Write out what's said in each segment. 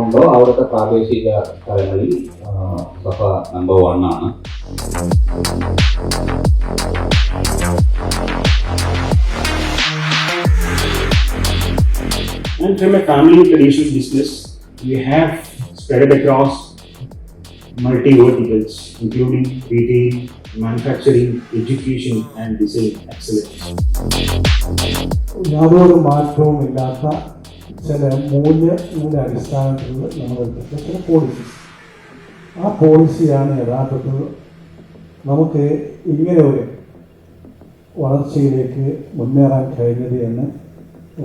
ഉണ്ടോ അവിടുത്തെ പ്രാദേശിക സ്ഥലങ്ങളിൽ സഫ നമ്പർ 1 ആണ്. And from a family traditional business, we have spread across multi-verticals, including retail, manufacturing, education, and design excellence. യാതൊരു മാറ്റവും ഇല്ലാത്ത ചില മൂല്യ അടിസ്ഥാനത്തിൽ നമ്മൾ എടുത്തിട്ടുള്ള ചില പോളിസീസ്. ആ പോളിസിയാണ് യഥാർത്ഥത്തിൽ നമുക്ക് ഇങ്ങനെ ഒരു വളർച്ചയിലേക്ക് മുന്നേറാൻ കഴിഞ്ഞത് എന്ന്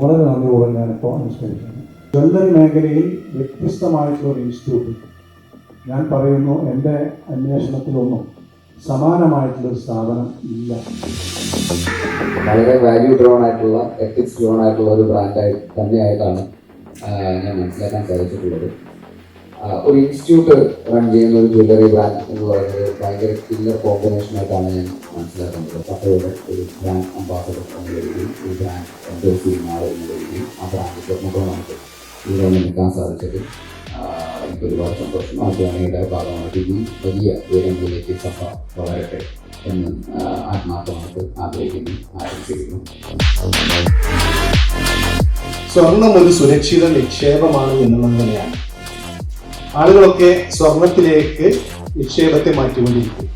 വളരെ നന്ദിപൂർവ്വം ഞാനിപ്പോൾ അനുസ്മരിക്കുന്നു. ജ്വല്ലറി മേഖലയിൽ വ്യത്യസ്തമായിട്ടുള്ള ഒരു ഇൻസ്റ്റിറ്റ്യൂട്ട് ഞാൻ പറയുന്നു, എൻ്റെ അന്വേഷണത്തിലൊന്നും സമാനമായിട്ടുള്ളൊരു സ്ഥാപനം ഇല്ല. വളരെ വാല്യൂ ഡ്രോൺ ആയിട്ടുള്ള, എത്തിക്സ് ഡ്രോൺ ആയിട്ടുള്ള ഒരു ബ്രാൻഡായി തന്നെയായിട്ടാണ് ഞാൻ മനസ്സിലാക്കാൻ സാധിച്ചിട്ടുള്ളത്. ഒരു ഇൻസ്റ്റിറ്റ്യൂട്ട് റൺ ചെയ്യുന്ന ഒരു ജ്വല്ലറി ബ്രാൻഡ് എന്ന് പറയുന്നത് ഭയങ്കര കില്ലർ കോമ്പിനേഷനായിട്ടാണ് ഞാൻ മനസ്സിലാക്കുന്നത്. സഫയുടെ ഒരു ബ്രാൻഡ് അംബാസഡർ എന്ന രീതിയിൽ, ഒരു ബ്രാൻഡ് എൻഡോഴ്സ് ചെയ്യുന്ന ആൾ എന്ന രീതിയിൽ ആ ബ്രാൻഡിൻ്റെ മുഖം നമുക്ക് ഇവിടെ നിൽക്കാൻ സാധിച്ചത് എനിക്ക് ഒരുപാട് സന്തോഷം. ആ ജേണിയുടെ ഭാഗമായിട്ട് ഇനി വലിയ ഉയരങ്ങളിലേക്ക് സഫ വളരട്ടെ എന്ന് ആത്മാർത്ഥമായിട്ട് ആഗ്രഹിക്കുന്നു, ആശംസിക്കുന്നു. സ്വർണം ഒരു സുരക്ഷിത നിക്ഷേപമാണ് എന്നുള്ളത് തന്നെയാണ്. ആളുകളൊക്കെ സ്വർണത്തിലേക്ക് നിക്ഷേപത്തെ മാറ്റിക്കൊണ്ടിരിക്കും.